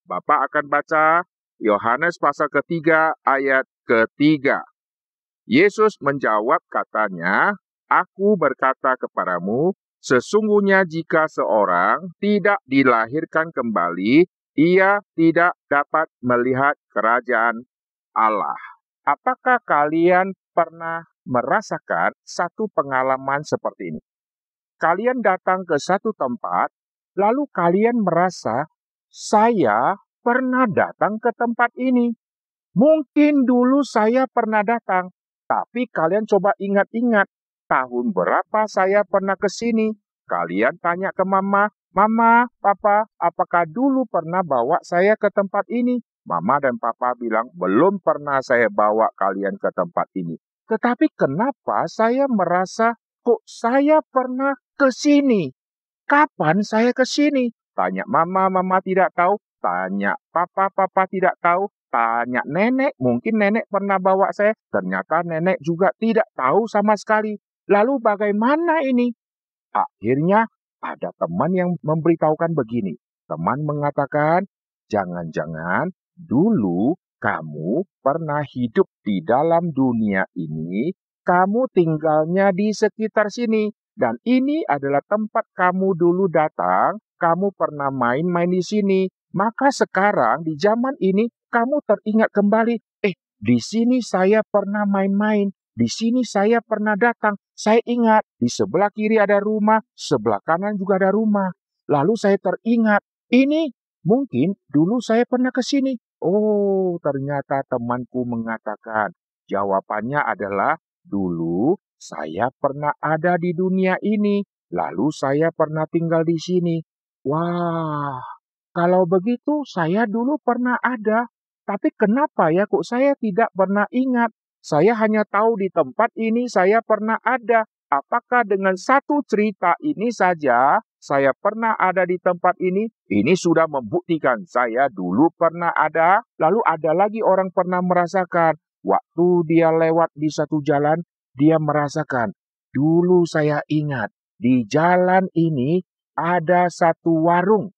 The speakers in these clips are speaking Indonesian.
Bapak akan baca Yohanes pasal ketiga ayat ketiga. Yesus menjawab katanya, "Aku berkata kepadamu, sesungguhnya jika seorang tidak dilahirkan kembali, ia tidak dapat melihat kerajaan Allah." Apakah kalian pernah merasakan satu pengalaman seperti ini? Kalian datang ke satu tempat, lalu kalian merasa, saya pernah datang ke tempat ini. Mungkin dulu saya pernah datang, tapi kalian coba ingat-ingat, tahun berapa saya pernah ke sini? Kalian tanya ke mama, "Mama, Papa, apakah dulu pernah bawa saya ke tempat ini?" Mama dan Papa bilang, "Belum pernah saya bawa kalian ke tempat ini." Tetapi kenapa saya merasa, kok saya pernah ke sini? Kapan saya ke sini? Tanya mama, mama tidak tahu. Tanya papa, papa tidak tahu. Tanya nenek, mungkin nenek pernah bawa saya. Ternyata nenek juga tidak tahu sama sekali. Lalu bagaimana ini? Akhirnya ada teman yang memberitahukan begini. Teman mengatakan, jangan-jangan dulu kamu pernah hidup di dalam dunia ini, kamu tinggalnya di sekitar sini. Dan ini adalah tempat kamu dulu datang, kamu pernah main-main di sini. Maka sekarang di zaman ini kamu teringat kembali, di sini saya pernah main-main. Di sini saya pernah datang. Saya ingat di sebelah kiri ada rumah, sebelah kanan juga ada rumah. Lalu saya teringat, ini mungkin dulu saya pernah ke sini. Oh, ternyata temanku mengatakan, jawabannya adalah dulu saya pernah ada di dunia ini, lalu saya pernah tinggal di sini. Wah, kalau begitu saya dulu pernah ada, tapi kenapa ya kok saya tidak pernah ingat? Saya hanya tahu di tempat ini saya pernah ada. Apakah dengan satu cerita ini saja saya pernah ada di tempat ini? Ini sudah membuktikan saya dulu pernah ada. Lalu ada lagi orang pernah merasakan. Waktu dia lewat di satu jalan, dia merasakan. Dulu saya ingat, di jalan ini ada satu warung.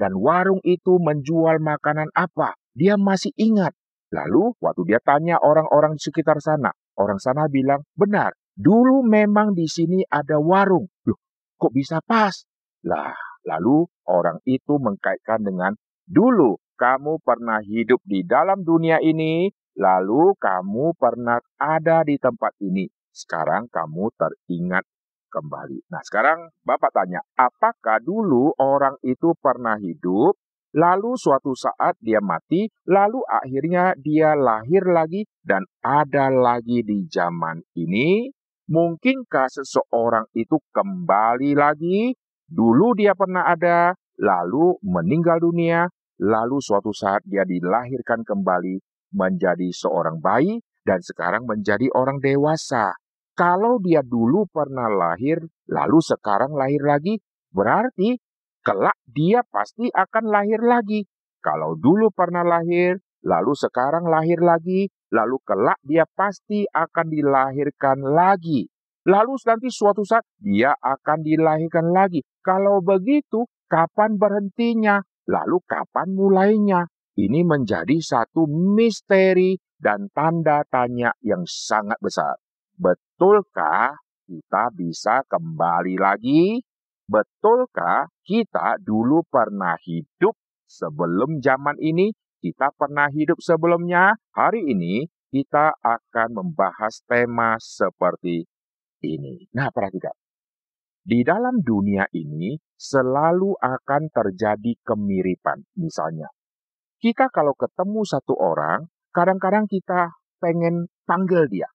Dan warung itu menjual makanan apa? Dia masih ingat. Lalu waktu dia tanya orang-orang di sekitar sana, orang sana bilang, benar, dulu memang di sini ada warung. Loh, kok bisa pas? Lah, lalu orang itu mengkaitkan dengan, dulu kamu pernah hidup di dalam dunia ini, lalu kamu pernah ada di tempat ini. Sekarang kamu teringat kembali. Nah, sekarang Bapak tanya, apakah dulu orang itu pernah hidup, lalu suatu saat dia mati, lalu akhirnya dia lahir lagi dan ada lagi di zaman ini? Mungkinkah seseorang itu kembali lagi? Dulu dia pernah ada, lalu meninggal dunia, lalu suatu saat dia dilahirkan kembali menjadi seorang bayi dan sekarang menjadi orang dewasa. Kalau dia dulu pernah lahir, lalu sekarang lahir lagi, berarti kelak dia pasti akan lahir lagi. Kalau dulu pernah lahir, lalu sekarang lahir lagi, lalu kelak dia pasti akan dilahirkan lagi. Lalu nanti suatu saat dia akan dilahirkan lagi. Kalau begitu, kapan berhentinya? Lalu kapan mulainya? Ini menjadi satu misteri dan tanda tanya yang sangat besar. Betulkah kita bisa kembali lagi? Betulkah kita dulu pernah hidup sebelum zaman ini? Kita pernah hidup sebelumnya? Hari ini kita akan membahas tema seperti ini. Nah, perhatikan. Di dalam dunia ini selalu akan terjadi kemiripan. Misalnya, kita kalau ketemu satu orang, kadang-kadang kita pengen panggil dia.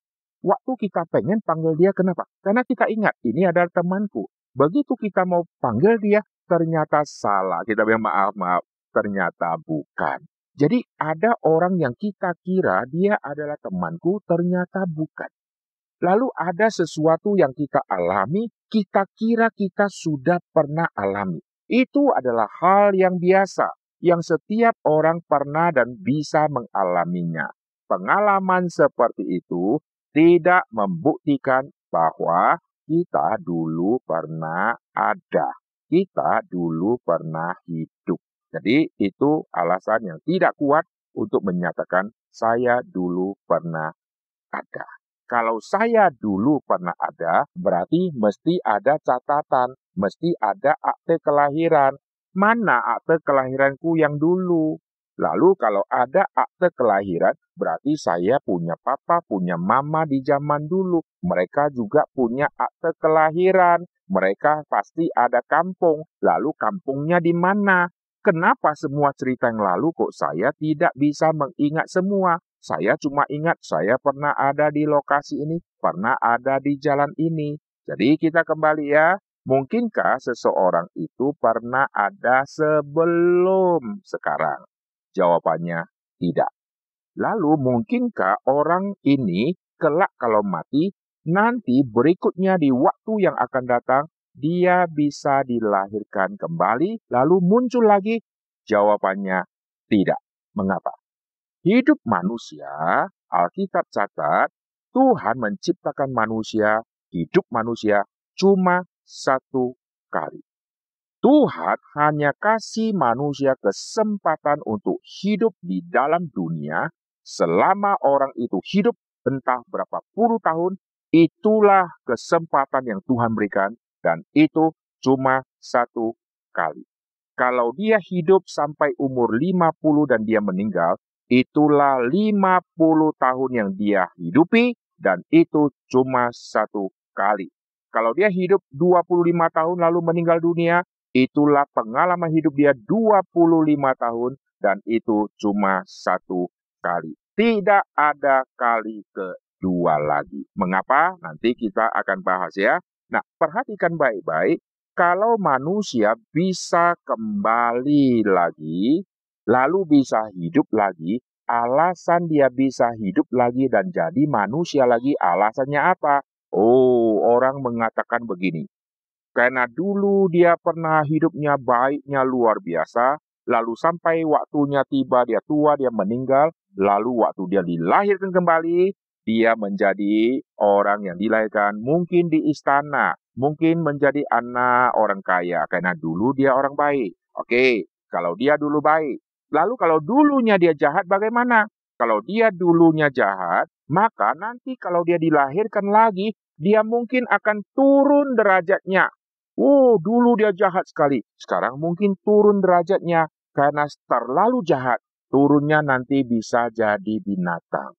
Waktu kita pengen panggil dia, kenapa? Karena kita ingat, ini adalah temanku. Begitu kita mau panggil dia, ternyata salah. Kita bilang maaf, ternyata bukan. Jadi ada orang yang kita kira dia adalah temanku, ternyata bukan. Lalu ada sesuatu yang kita alami, kita kira kita sudah pernah alami. Itu adalah hal yang biasa, yang setiap orang pernah dan bisa mengalaminya. Pengalaman seperti itu tidak membuktikan bahwa kita dulu pernah ada. Kita dulu pernah hidup. Jadi Jadi itu alasan yang tidak kuat untuk menyatakan saya dulu pernah ada. Kalau saya dulu pernah ada, berarti mesti ada catatan, mesti ada akte kelahiran. Mana akte kelahiranku yang dulu? Lalu kalau ada akte kelahiran, berarti saya punya papa, punya mama di zaman dulu. Mereka juga punya akte kelahiran. Mereka pasti ada kampung. Lalu kampungnya di mana? Kenapa semua cerita yang lalu kok saya tidak bisa mengingat semua? Saya cuma ingat saya pernah ada di lokasi ini, pernah ada di jalan ini. Jadi kita kembali ya. Mungkinkah seseorang itu pernah ada sebelum sekarang? Jawabannya tidak. Lalu mungkinkah orang ini kelak kalau mati, nanti berikutnya di waktu yang akan datang, dia bisa dilahirkan kembali, lalu muncul lagi? Jawabannya tidak. Mengapa? Hidup manusia, Alkitab catat, Tuhan menciptakan manusia, hidup manusia cuma satu kali. Tuhan hanya kasih manusia kesempatan untuk hidup di dalam dunia selama orang itu hidup entah berapa puluh tahun, itulah kesempatan yang Tuhan berikan dan itu cuma satu kali. Kalau dia hidup sampai umur 50 dan dia meninggal, itulah 50 tahun yang dia hidupi dan itu cuma satu kali. Kalau dia hidup 25 tahun lalu meninggal dunia, itulah pengalaman hidup dia 25 tahun dan itu cuma satu kali. Tidak ada kali kedua lagi. Mengapa? Nanti kita akan bahas ya. Nah, perhatikan baik-baik. Kalau manusia bisa kembali lagi, lalu bisa hidup lagi, alasan dia bisa hidup lagi dan jadi manusia lagi, alasannya apa? Oh, orang mengatakan begini, karena dulu dia pernah hidupnya baiknya luar biasa, lalu sampai waktunya tiba, dia tua, dia meninggal, lalu waktu dia dilahirkan kembali, dia menjadi orang yang dilahirkan mungkin di istana, mungkin menjadi anak orang kaya, karena dulu dia orang baik. Oke, kalau dia dulu baik. Lalu kalau dulunya dia jahat bagaimana? Kalau dia dulunya jahat, maka nanti kalau dia dilahirkan lagi, dia mungkin akan turun derajatnya. Oh, dulu dia jahat sekali. Sekarang mungkin turun derajatnya karena terlalu jahat. Turunnya nanti bisa jadi binatang.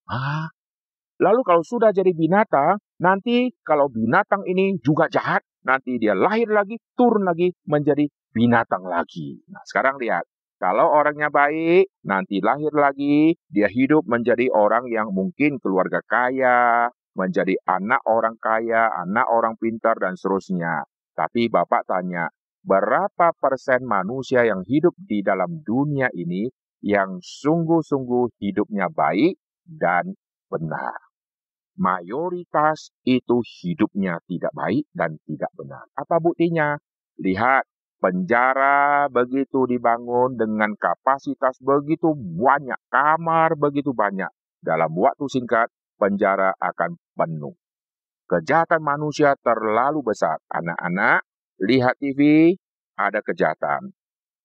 Lalu kalau sudah jadi binatang, nanti kalau binatang ini juga jahat, nanti dia lahir lagi, turun lagi menjadi binatang lagi. Nah, sekarang lihat. Kalau orangnya baik, nanti lahir lagi, dia hidup menjadi orang yang mungkin keluarga kaya, menjadi anak orang kaya, anak orang pintar, dan seterusnya. Tapi Bapak tanya, berapa persen manusia yang hidup di dalam dunia ini yang sungguh-sungguh hidupnya baik dan benar? Mayoritas itu hidupnya tidak baik dan tidak benar. Apa buktinya? Lihat, penjara begitu dibangun dengan kapasitas begitu banyak, kamar begitu banyak. Dalam waktu singkat, penjara akan penuh. Kejahatan manusia terlalu besar. Anak-anak, lihat TV, ada kejahatan.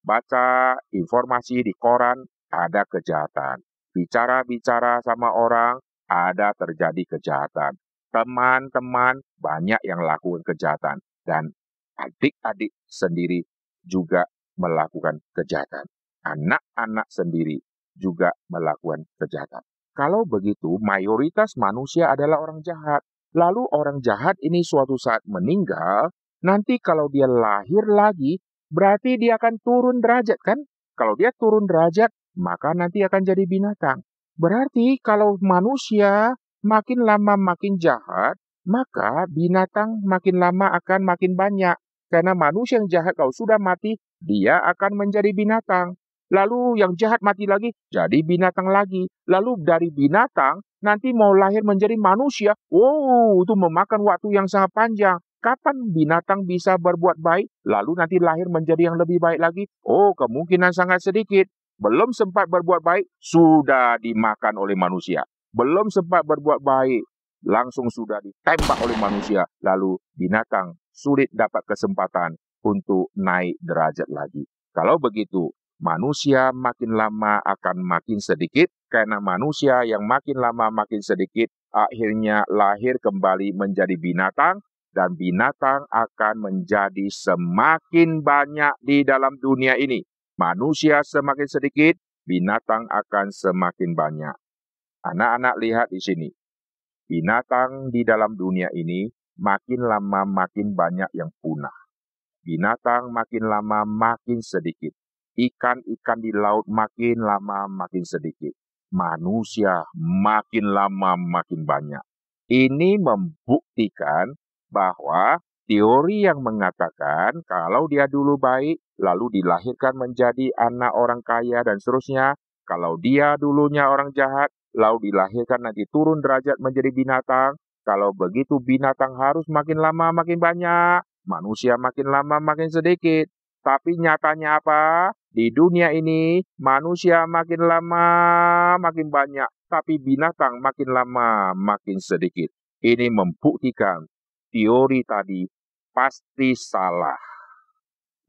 Baca informasi di koran, ada kejahatan. Bicara-bicara sama orang, ada terjadi kejahatan. Teman-teman banyak yang lakukan kejahatan. Dan adik-adik sendiri juga melakukan kejahatan. Anak-anak sendiri juga melakukan kejahatan. Kalau begitu, mayoritas manusia adalah orang jahat. Lalu orang jahat ini suatu saat meninggal, nanti kalau dia lahir lagi, berarti dia akan turun derajat kan? Kalau dia turun derajat, maka nanti akan jadi binatang. Berarti kalau manusia makin lama makin jahat, maka binatang makin lama akan makin banyak. Karena manusia yang jahat kalau sudah mati, dia akan menjadi binatang. Lalu yang jahat mati lagi, jadi binatang lagi. Lalu dari binatang, nanti mau lahir menjadi manusia. Oh, itu memakan waktu yang sangat panjang. Kapan binatang bisa berbuat baik, lalu nanti lahir menjadi yang lebih baik lagi? Oh, kemungkinan sangat sedikit. Belum sempat berbuat baik, sudah dimakan oleh manusia. Belum sempat berbuat baik, langsung sudah ditembak oleh manusia. Lalu binatang sulit dapat kesempatan untuk naik derajat lagi. Kalau begitu, Manusia makin lama akan makin sedikit, karena manusia yang makin lama makin sedikit, akhirnya lahir kembali menjadi binatang, dan binatang akan menjadi semakin banyak di dalam dunia ini. Manusia semakin sedikit, binatang akan semakin banyak. Anak-anak lihat di sini, binatang di dalam dunia ini makin lama makin banyak yang punah. Binatang makin lama makin sedikit. Ikan-ikan di laut makin lama makin sedikit. Manusia makin lama makin banyak. Ini membuktikan bahwa teori yang mengatakan kalau dia dulu baik, lalu dilahirkan menjadi anak orang kaya dan seterusnya. Kalau dia dulunya orang jahat, lalu dilahirkan nanti turun derajat menjadi binatang. Kalau begitu binatang harus makin lama makin banyak. Manusia makin lama makin sedikit. Tapi nyatanya apa? Di dunia ini, manusia makin lama makin banyak. Tapi binatang makin lama makin sedikit. Ini membuktikan teori tadi pasti salah.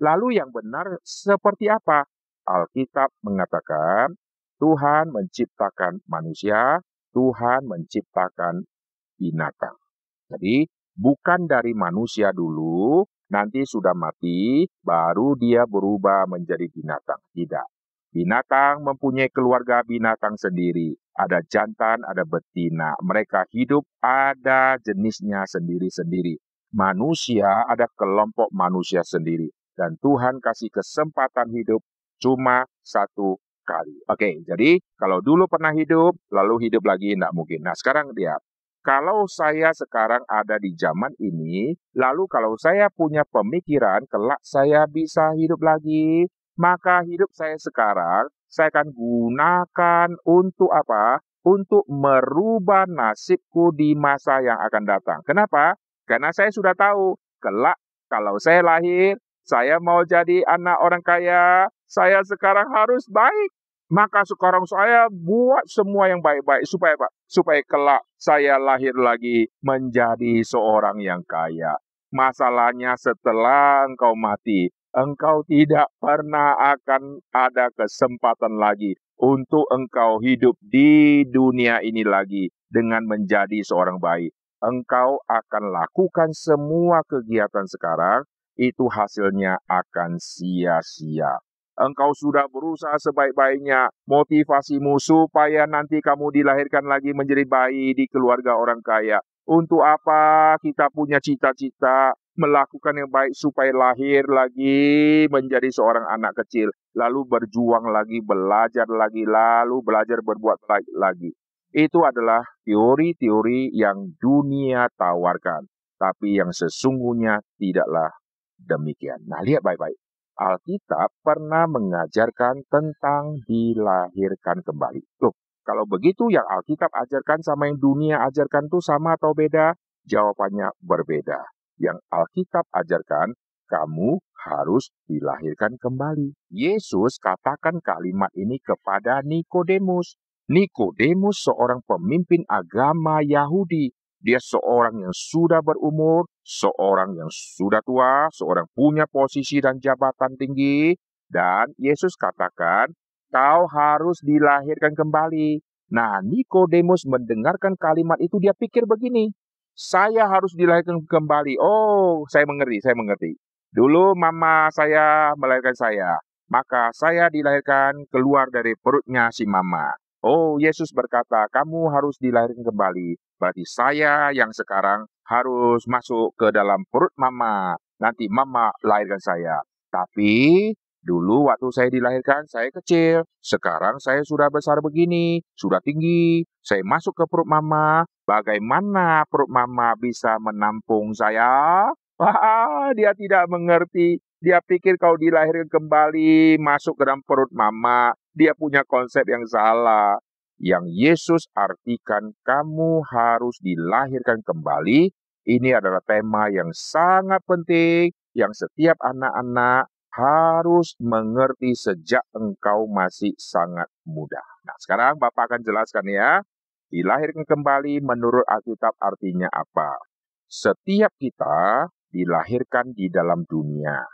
Lalu yang benar seperti apa? Alkitab mengatakan, Tuhan menciptakan manusia, Tuhan menciptakan binatang. Jadi, bukan dari manusia dulu, nanti sudah mati, baru dia berubah menjadi binatang. Tidak. Binatang mempunyai keluarga binatang sendiri. Ada jantan, ada betina. Mereka hidup ada jenisnya sendiri-sendiri. Manusia ada kelompok manusia sendiri. Dan Tuhan kasih kesempatan hidup cuma satu kali. Oke, jadi kalau dulu pernah hidup, lalu hidup lagi, tidak mungkin. Nah, sekarang lihat. Kalau saya sekarang ada di zaman ini, lalu kalau saya punya pemikiran, kelak saya bisa hidup lagi, maka hidup saya sekarang, saya akan gunakan untuk apa? Untuk merubah nasibku di masa yang akan datang. Kenapa? Karena saya sudah tahu, kelak kalau saya lahir, saya mau jadi anak orang kaya, saya sekarang harus baik. Maka sekarang saya buat semua yang baik-baik supaya apa? Supaya kelak saya lahir lagi menjadi seorang yang kaya. Masalahnya setelah engkau mati, engkau tidak pernah akan ada kesempatan lagi untuk engkau hidup di dunia ini lagi dengan menjadi seorang baik. Engkau akan lakukan semua kegiatan sekarang, itu hasilnya akan sia-sia. Engkau sudah berusaha sebaik-baiknya, motivasimu supaya nanti kamu dilahirkan lagi menjadi bayi di keluarga orang kaya. Untuk apa kita punya cita-cita melakukan yang baik supaya lahir lagi menjadi seorang anak kecil, lalu berjuang lagi, belajar lagi, lalu belajar berbuat lagi. Itu adalah teori-teori yang dunia tawarkan, tapi yang sesungguhnya tidaklah demikian. Nah, lihat baik-baik. Alkitab pernah mengajarkan tentang dilahirkan kembali. Loh, kalau begitu yang Alkitab ajarkan sama yang dunia ajarkan itu sama atau beda? Jawabannya berbeda. Yang Alkitab ajarkan, kamu harus dilahirkan kembali. Yesus katakan kalimat ini kepada Nikodemus. Nikodemus seorang pemimpin agama Yahudi. Dia seorang yang sudah berumur, seorang yang sudah tua, seorang punya posisi dan jabatan tinggi. Dan Yesus katakan, kau harus dilahirkan kembali. Nah, Nikodemus mendengarkan kalimat itu, dia pikir begini, saya harus dilahirkan kembali. Oh, saya mengerti. Dulu mama saya melahirkan saya, maka saya dilahirkan keluar dari perutnya si mama. Oh, Yesus berkata, kamu harus dilahirkan kembali. Berarti saya yang sekarang harus masuk ke dalam perut mama. Nanti mama lahirkan saya. Tapi dulu waktu saya dilahirkan, saya kecil. Sekarang saya sudah besar begini, sudah tinggi. Saya masuk ke perut mama. Bagaimana perut mama bisa menampung saya? Wah, dia tidak mengerti. Dia pikir kau dilahirkan kembali, masuk ke dalam perut mama. Dia punya konsep yang salah. Yang Yesus artikan kamu harus dilahirkan kembali. Ini adalah tema yang sangat penting, yang setiap anak-anak harus mengerti sejak engkau masih sangat muda. Nah, sekarang Bapak akan jelaskan ya. Dilahirkan kembali menurut Alkitab artinya apa? Setiap kita dilahirkan di dalam dunia.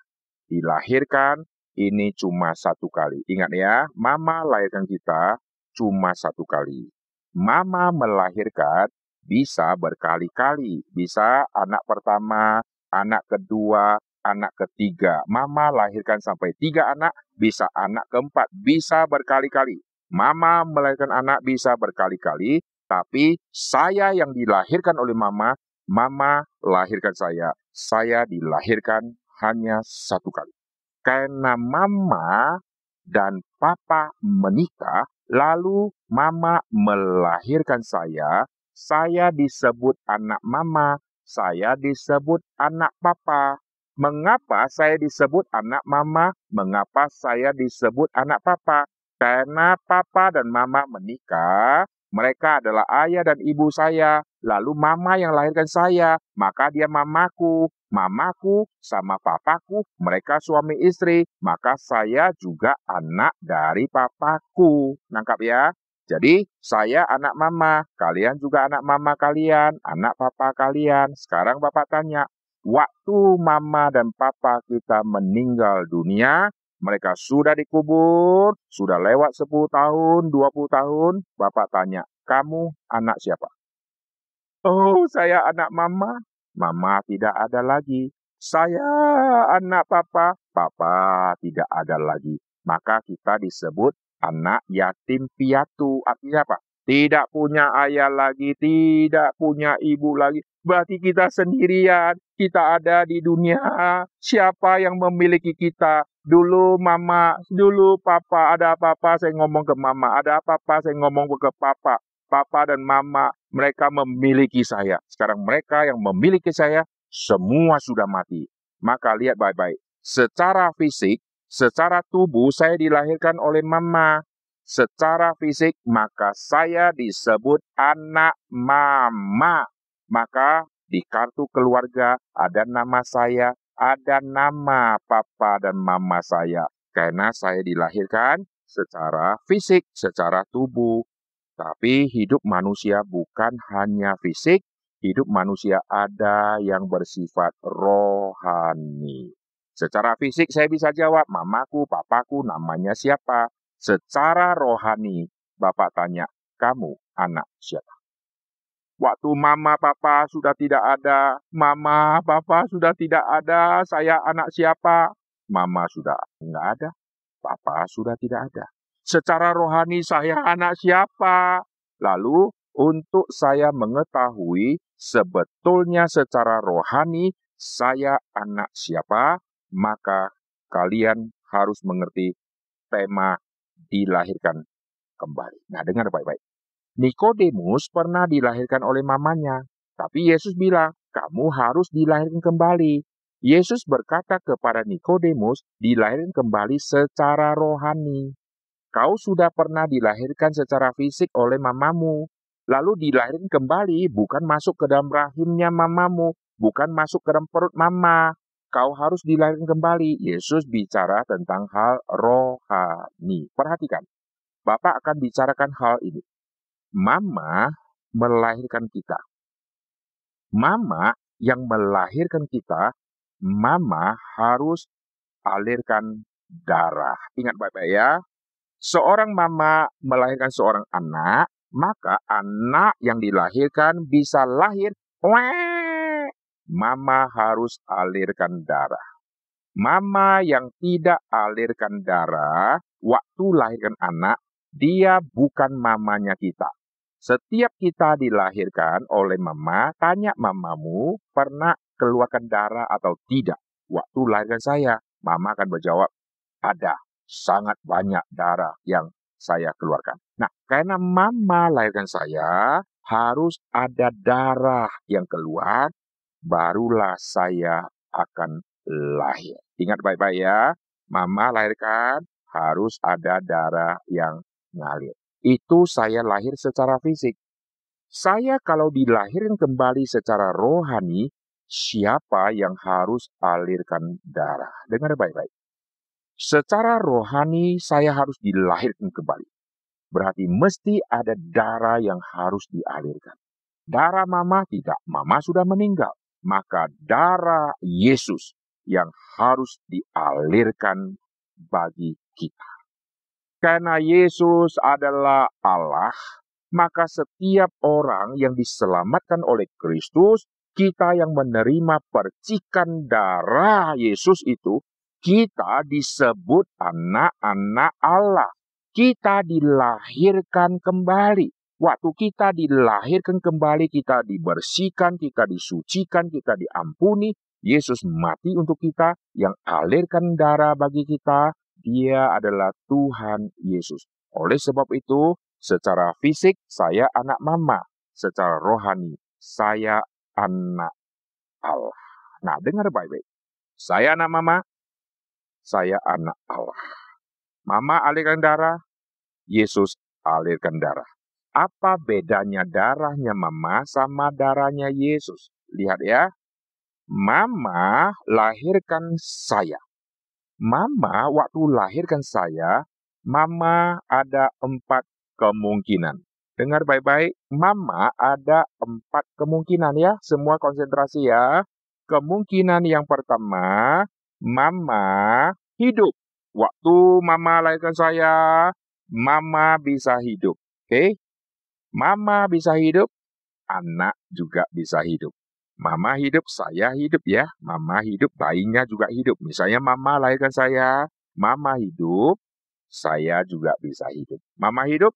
Dilahirkan ini cuma satu kali. Ingat ya, mama lahirkan kita cuma satu kali. Mama melahirkan bisa berkali-kali. Bisa anak pertama, anak kedua, anak ketiga. Mama lahirkan sampai 3 anak, bisa anak keempat, bisa berkali-kali. Mama melahirkan anak bisa berkali-kali, tapi saya yang dilahirkan oleh mama, mama lahirkan saya. Saya dilahirkan hanya satu kali. Karena mama dan papa menikah, lalu mama melahirkan saya disebut anak mama, saya disebut anak papa. Mengapa saya disebut anak mama? Mengapa saya disebut anak papa? Karena papa dan mama menikah, mereka adalah ayah dan ibu saya. Lalu mama yang lahirkan saya, maka dia mamaku. Mamaku sama papaku, mereka suami istri, maka saya juga anak dari papaku. Nangkap ya? Jadi, saya anak mama, kalian juga anak mama kalian, anak papa kalian. Sekarang Bapak tanya, waktu mama dan papa kita meninggal dunia, mereka sudah dikubur, sudah lewat 10 tahun, 20 tahun, Bapak tanya, kamu anak siapa? Oh, saya anak mama. Mama tidak ada lagi. Saya anak papa. Papa tidak ada lagi. Maka kita disebut anak yatim piatu. Artinya apa? Tidak punya ayah lagi, tidak punya ibu lagi. Berarti kita sendirian. Kita ada di dunia. Siapa yang memiliki kita? Dulu mama, dulu papa. Ada apa-apa saya ngomong ke mama. Ada apa-apa saya ngomong ke papa. Papa dan mama, mereka memiliki saya. Sekarang mereka yang memiliki saya, semua sudah mati. Maka lihat baik-baik. Secara fisik, secara tubuh, saya dilahirkan oleh mama. Secara fisik, maka saya disebut anak mama. Maka di kartu keluarga ada nama saya, ada nama papa dan mama saya. Karena saya dilahirkan secara fisik, secara tubuh. Tapi hidup manusia bukan hanya fisik, hidup manusia ada yang bersifat rohani. Secara fisik saya bisa jawab, mamaku, papaku, namanya siapa? Secara rohani, Bapak tanya, kamu anak siapa? Waktu mama, papa sudah tidak ada, mama, papa sudah tidak ada, saya anak siapa? Mama sudah enggak ada, papa sudah tidak ada. Secara rohani saya anak siapa? Lalu untuk saya mengetahui sebetulnya secara rohani saya anak siapa, maka kalian harus mengerti tema dilahirkan kembali. Nah, dengar baik-baik. Nikodemus pernah dilahirkan oleh mamanya, tapi Yesus bilang, kamu harus dilahirkan kembali. Yesus berkata kepada Nikodemus, dilahirkan kembali secara rohani. Kau sudah pernah dilahirkan secara fisik oleh mamamu. Lalu dilahirkan kembali, bukan masuk ke dalam rahimnya mamamu, bukan masuk ke dalam perut mama. Kau harus dilahirkan kembali. Yesus bicara tentang hal rohani. Perhatikan, Bapak akan bicarakan hal ini. Mama melahirkan kita. Mama yang melahirkan kita, mama harus alirkan darah. Ingat baik-baik ya. Seorang mama melahirkan seorang anak, maka anak yang dilahirkan bisa lahir. Mama harus alirkan darah. Mama yang tidak alirkan darah, waktu lahirkan anak, dia bukan mamanya kita. Setiap kita dilahirkan oleh mama, tanya mamamu pernah keluarkan darah atau tidak. Waktu lahirkan saya, mama akan berjawab, ada. Sangat banyak darah yang saya keluarkan. Nah, karena mama lahirkan saya, harus ada darah yang keluar, barulah saya akan lahir. Ingat baik-baik ya, mama lahirkan, harus ada darah yang ngalir. Itu saya lahir secara fisik. Saya kalau dilahirkan kembali secara rohani, siapa yang harus alirkan darah? Dengar baik-baik. Secara rohani saya harus dilahirkan kembali. Berarti mesti ada darah yang harus dialirkan. Darah mama tidak, mama sudah meninggal. Maka darah Yesus yang harus dialirkan bagi kita. Karena Yesus adalah Allah, maka setiap orang yang diselamatkan oleh Kristus, kita yang menerima percikan darah Yesus itu, kita disebut anak-anak Allah. Kita dilahirkan kembali. Waktu kita dilahirkan kembali, kita dibersihkan, kita disucikan, kita diampuni. Yesus mati untuk kita, yang alirkan darah bagi kita. Dia adalah Tuhan Yesus. Oleh sebab itu, secara fisik saya anak mama, secara rohani saya anak Allah. Nah, dengar baik-baik. Saya anak mama, saya anak Allah. Mama alirkan darah, Yesus alirkan darah. Apa bedanya darahnya mama sama darahnya Yesus? Lihat ya. Mama lahirkan saya. Mama waktu lahirkan saya, mama ada 4 kemungkinan. Dengar baik-baik, mama ada 4 kemungkinan ya. Semua konsentrasi ya. Kemungkinan yang pertama, mama hidup. Waktu mama lahirkan saya, mama bisa hidup. Oke? Mama bisa hidup, anak juga bisa hidup. Mama hidup, saya hidup ya. Mama hidup, bayinya juga hidup. Misalnya mama lahirkan saya, mama hidup, saya juga bisa hidup. Mama hidup,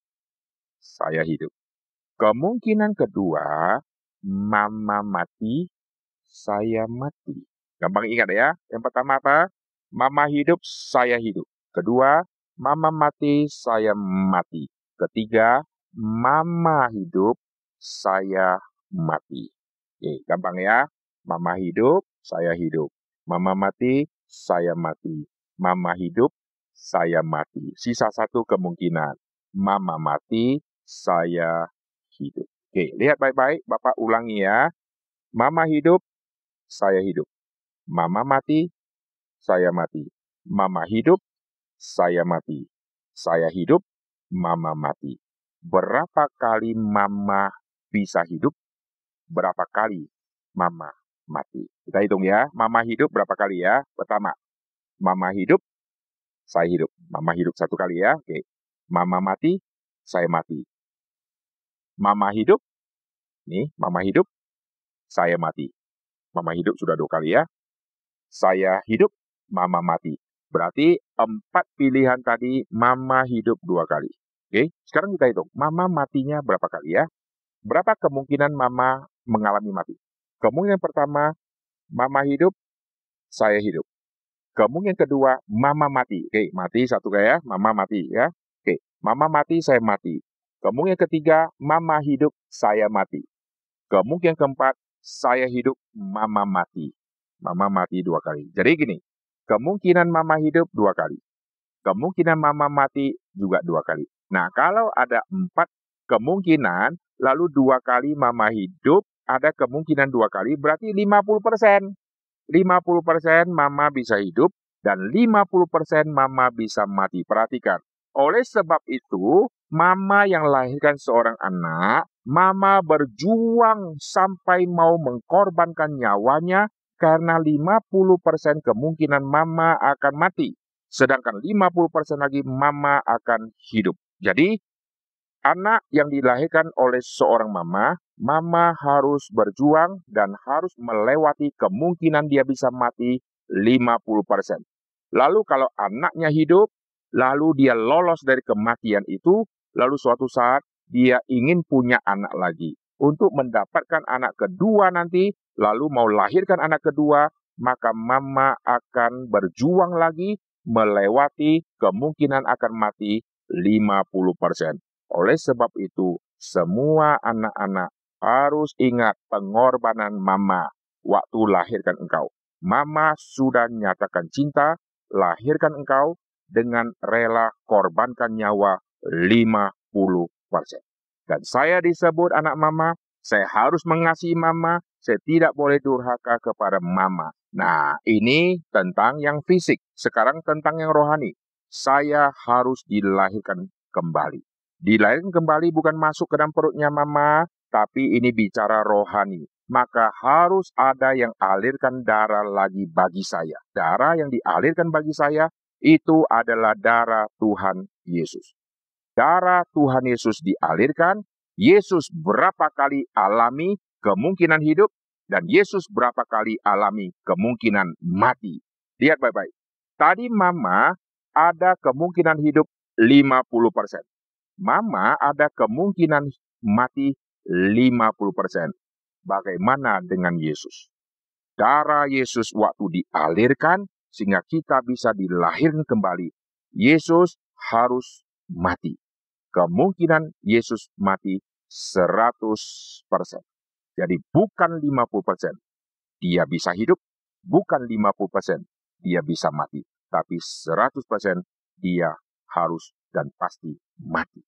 saya hidup. Kemungkinan kedua, mama mati, saya mati. Gampang ingat ya. Yang pertama apa? Mama hidup, saya hidup. Kedua, mama mati, saya mati. Ketiga, mama hidup, saya mati. Oke, gampang ya. Mama hidup, saya hidup. Mama mati, saya mati. Mama hidup, saya mati. Sisa 1 kemungkinan. Mama mati, saya hidup. Oke, lihat baik-baik. Bapak ulangi ya. Mama hidup, saya hidup. Mama mati, saya mati. Mama hidup, saya mati. Saya hidup, mama mati. Berapa kali mama bisa hidup? Berapa kali mama mati? Kita hitung ya. Mama hidup berapa kali ya? Pertama, mama hidup, saya hidup. Mama hidup 1 kali ya. Oke. Mama mati, saya mati. Mama hidup, nih, mama hidup, saya mati. Mama hidup sudah 2 kali ya. Saya hidup, mama mati. Berarti 4 pilihan tadi, mama hidup 2 kali. Oke, sekarang kita hitung. Mama matinya berapa kali ya? Berapa kemungkinan mama mengalami mati? Kemungkinan pertama, mama hidup, saya hidup. Kemungkinan kedua, mama mati. Oke, mati 1 kali ya, mama mati ya. Oke, mama mati, saya mati. Kemungkinan ketiga, mama hidup, saya mati. Kemungkinan keempat, saya hidup, mama mati. Mama mati 2 kali. Jadi gini, kemungkinan mama hidup 2 kali. Kemungkinan mama mati juga 2 kali. Nah, kalau ada 4 kemungkinan, lalu 2 kali mama hidup, ada kemungkinan 2 kali, berarti 50%. 50% mama bisa hidup, dan 50% mama bisa mati. Perhatikan. Oleh sebab itu, mama yang lahirkan seorang anak, mama berjuang sampai mau mengkorbankan nyawanya, karena 50% kemungkinan mama akan mati. Sedangkan 50% lagi mama akan hidup. Jadi, anak yang dilahirkan oleh seorang mama, mama harus berjuang dan harus melewati kemungkinan dia bisa mati 50%. Lalu kalau anaknya hidup, lalu dia lolos dari kematian itu, lalu suatu saat dia ingin punya anak lagi. Untuk mendapatkan anak kedua nanti, lalu mau lahirkan anak kedua, maka mama akan berjuang lagi melewati kemungkinan akan mati 50%. Oleh sebab itu, semua anak-anak harus ingat pengorbanan mama waktu lahirkan engkau. Mama sudah nyatakan cinta, lahirkan engkau dengan rela korbankan nyawa 50%. Dan saya disebut anak mama, saya harus mengasihi mama, saya tidak boleh durhaka kepada mama. Nah, ini tentang yang fisik. Sekarang tentang yang rohani. Saya harus dilahirkan kembali. Dilahirkan kembali bukan masuk ke dalam perutnya mama, tapi ini bicara rohani. Maka harus ada yang alirkan darah lagi bagi saya. Darah yang dialirkan bagi saya, Itu adalah darah Tuhan Yesus. Darah Tuhan Yesus dialirkan, Yesus berapa kali alami kemungkinan hidup, dan Yesus berapa kali alami kemungkinan mati. Lihat baik-baik. Tadi Mama ada kemungkinan hidup 50%. Mama ada kemungkinan mati 50%. Bagaimana dengan Yesus? Darah Yesus waktu dialirkan sehingga kita bisa dilahirkan kembali. Yesus harus mati. Kemungkinan Yesus mati 100%. Jadi bukan 50%. Dia bisa hidup, bukan 50% dia bisa mati. Tapi 100% dia harus dan pasti mati.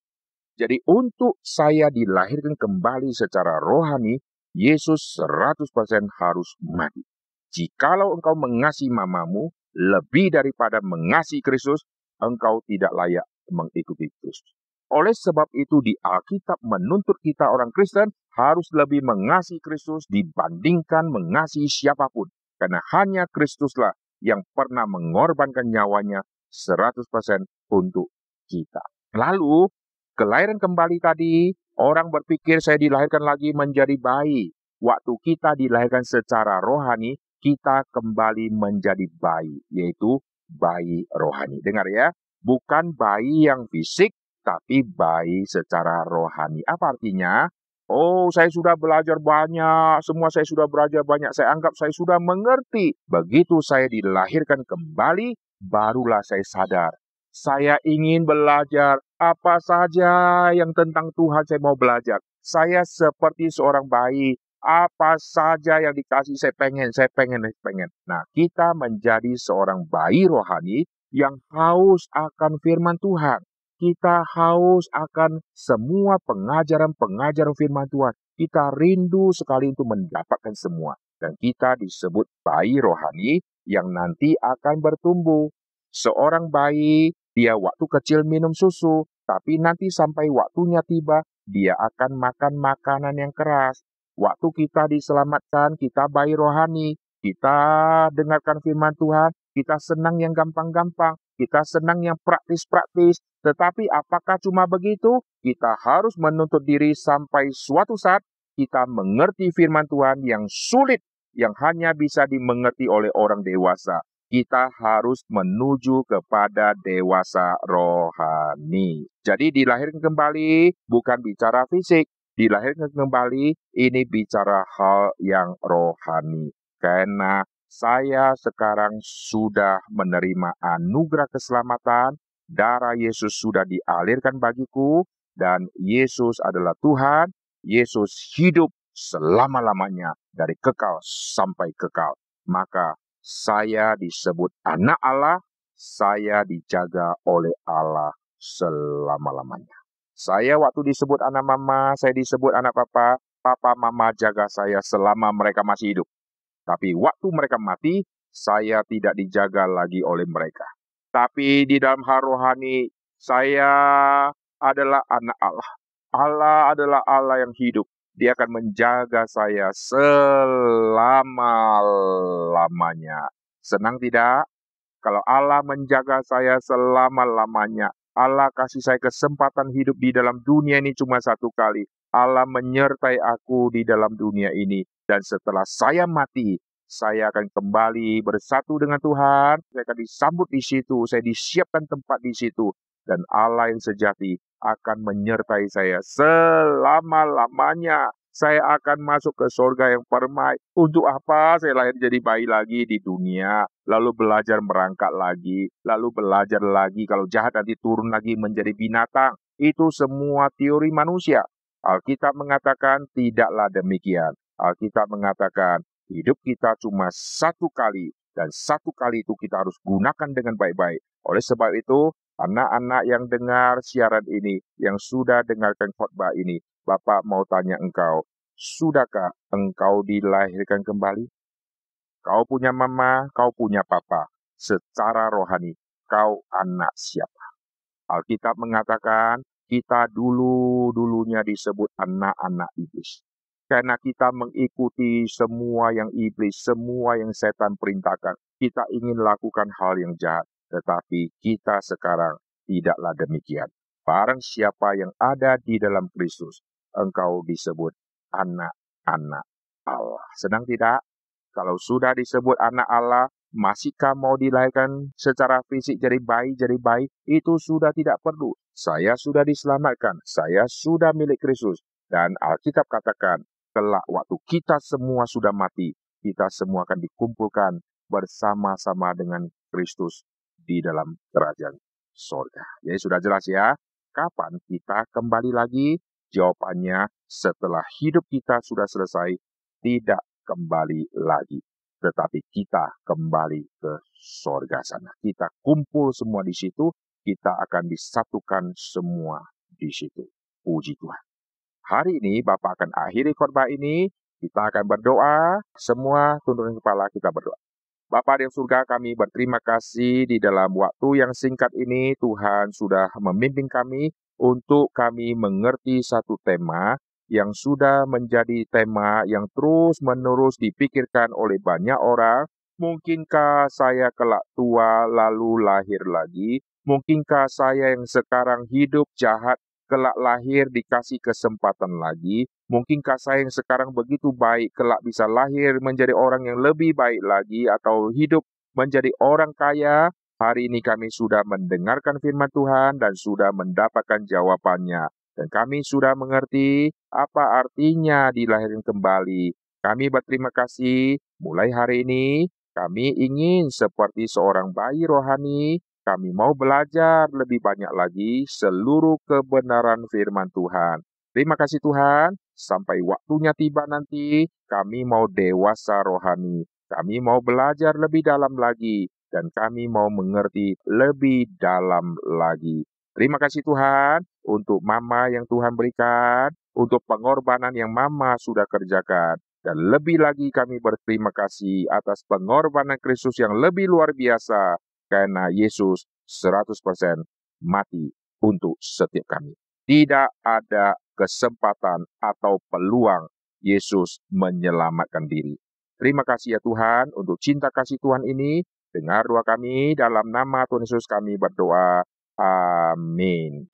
Jadi untuk saya dilahirkan kembali secara rohani, Yesus 100% harus mati. Jikalau engkau mengasihi mamamu lebih daripada mengasihi Kristus, engkau tidak layak mengikuti Kristus. Oleh sebab itu di Alkitab menuntut kita orang Kristen harus lebih mengasihi Kristus dibandingkan mengasihi siapapun. Karena hanya Kristuslah yang pernah mengorbankan nyawanya 100% untuk kita. Lalu, kelahiran kembali tadi, orang berpikir saya dilahirkan lagi menjadi bayi. Waktu kita dilahirkan secara rohani, kita kembali menjadi bayi, yaitu bayi rohani. Dengar ya, bukan bayi yang fisik, tapi bayi secara rohani. Apa artinya? Oh, saya sudah belajar banyak, semua saya sudah belajar banyak, saya anggap saya sudah mengerti. Begitu saya dilahirkan kembali, barulah saya sadar. Saya ingin belajar apa saja yang tentang Tuhan saya mau belajar. Saya seperti seorang bayi. Apa saja yang dikasih saya pengen. Nah, kita menjadi seorang bayi rohani yang haus akan firman Tuhan. Kita haus akan semua pengajaran firman Tuhan. Kita rindu sekali untuk mendapatkan semua. Dan kita disebut bayi rohani yang nanti akan bertumbuh. Seorang bayi, dia waktu kecil minum susu, tapi nanti sampai waktunya tiba, dia akan makan makanan yang keras. Waktu kita diselamatkan, kita bayi rohani, kita dengarkan firman Tuhan, kita senang yang gampang-gampang, kita senang yang praktis-praktis. Tetapi apakah cuma begitu? Kita harus menuntut diri sampai suatu saat kita mengerti firman Tuhan yang sulit, yang hanya bisa dimengerti oleh orang dewasa. Kita harus menuju kepada dewasa rohani. Jadi dilahirkan kembali bukan bicara fisik. Dilahirkan kembali ini bicara hal yang rohani. Karena saya sekarang sudah menerima anugerah keselamatan, darah Yesus sudah dialirkan bagiku, dan Yesus adalah Tuhan. Yesus hidup selama-lamanya dari kekal sampai kekal. Maka saya disebut anak Allah, saya dijaga oleh Allah selama-lamanya. Saya waktu disebut anak mama, saya disebut anak papa, papa mama jaga saya selama mereka masih hidup. Tapi waktu mereka mati, saya tidak dijaga lagi oleh mereka. Tapi di dalam hal rohani, saya adalah anak Allah. Allah adalah Allah yang hidup. Dia akan menjaga saya selama-lamanya. Senang tidak? Kalau Allah menjaga saya selama-lamanya, Allah kasih saya kesempatan hidup di dalam dunia ini cuma satu kali. Allah menyertai aku di dalam dunia ini. Dan setelah saya mati, saya akan kembali bersatu dengan Tuhan. Saya akan disambut di situ. Saya disiapkan tempat di situ. Dan Allah yang sejati akan menyertai saya selama-lamanya. Saya akan masuk ke surga yang permai. Untuk apa saya lahir jadi bayi lagi di dunia? Lalu belajar merangkak lagi. Lalu belajar lagi kalau jahat nanti turun lagi menjadi binatang. Itu semua teori manusia. Alkitab mengatakan tidaklah demikian. Alkitab mengatakan hidup kita cuma satu kali. Dan satu kali itu kita harus gunakan dengan baik-baik. Oleh sebab itu, anak-anak yang dengar siaran ini, yang sudah dengarkan khotbah ini, Bapak mau tanya engkau, sudahkah engkau dilahirkan kembali? Kau punya mama, kau punya papa. Secara rohani, kau anak siapa? Alkitab mengatakan, kita dulunya disebut anak-anak iblis. Karena kita mengikuti semua yang iblis, semua yang setan perintahkan. Kita ingin lakukan hal yang jahat. Tetapi kita sekarang tidaklah demikian. Barang siapa yang ada di dalam Kristus, engkau disebut anak-anak Allah. Senang tidak? Kalau sudah disebut anak Allah, masihkah mau dilahirkan secara fisik jadi bayi? Itu sudah tidak perlu. Saya sudah diselamatkan, saya sudah milik Kristus. Dan Alkitab katakan, kelak waktu kita semua sudah mati, kita semua akan dikumpulkan bersama-sama dengan Kristus di dalam kerajaan sorga. Jadi sudah jelas ya, kapan kita kembali lagi? Jawabannya setelah hidup kita sudah selesai, tidak kembali lagi. Tetapi kita kembali ke sorga sana. Kita kumpul semua di situ, kita akan disatukan semua di situ. Puji Tuhan. Hari ini Bapak akan akhiri khotbah ini, kita akan berdoa, semua tundukkan kepala, kita berdoa. Bapa di surga, kami berterima kasih di dalam waktu yang singkat ini Tuhan sudah memimpin kami untuk kami mengerti satu tema yang sudah menjadi tema yang terus-menerus dipikirkan oleh banyak orang. Mungkinkah saya kelak tua lalu lahir lagi? Mungkinkah saya yang sekarang hidup jahat kelak lahir dikasih kesempatan lagi? Mungkinkah saya yang sekarang begitu baik, kelak bisa lahir menjadi orang yang lebih baik lagi atau hidup menjadi orang kaya? Hari ini kami sudah mendengarkan firman Tuhan dan sudah mendapatkan jawabannya. Dan kami sudah mengerti apa artinya dilahirkan kembali. Kami berterima kasih, mulai hari ini kami ingin seperti seorang bayi rohani. Kami mau belajar lebih banyak lagi seluruh kebenaran firman Tuhan. Terima kasih Tuhan. Sampai waktunya tiba nanti, kami mau dewasa rohani. Kami mau belajar lebih dalam lagi. Dan kami mau mengerti lebih dalam lagi. Terima kasih Tuhan untuk Mama yang Tuhan berikan. Untuk pengorbanan yang Mama sudah kerjakan. Dan lebih lagi kami berterima kasih atas pengorbanan Kristus yang lebih luar biasa. Karena Yesus 100% mati untuk setiap kami. Tidak ada kesempatan atau peluang Yesus menyelamatkan diri. Terima kasih ya Tuhan untuk cinta kasih Tuhan ini. Dengar doa kami dalam nama Tuhan Yesus kami berdoa. Amin.